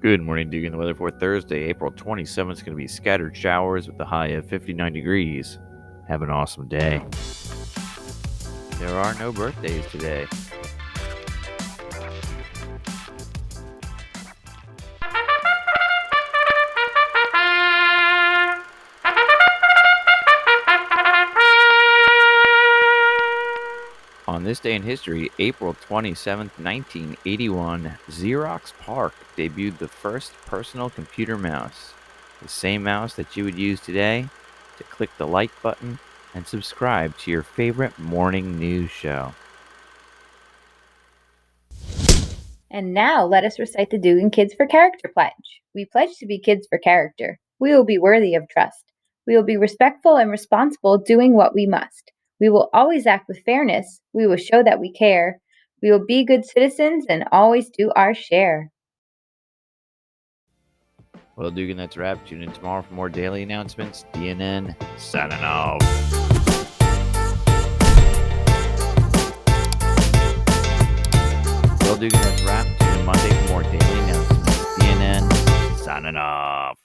Good morning, Dugan. The weather for Thursday, April 27th is going to be scattered showers with a high of 59 degrees. Have an awesome day. There are no birthdays today. On this day in history, April 27th, 1981, Xerox PARC debuted the first personal computer mouse. The same mouse that you would use today to click the like button and subscribe to your favorite morning news show. And now let us recite the Dugan Kids for Character Pledge. We pledge to be kids for character. We will be worthy of trust. We will be respectful and responsible, doing what we must. We will always act with fairness. We will show that we care. We will be good citizens and always do our share. Well, Dugan, that's a wrap. Tune in tomorrow for more daily announcements. DNN, signing off. Well, Dugan, that's a wrap. Tune in Monday for more daily announcements. DNN, signing off.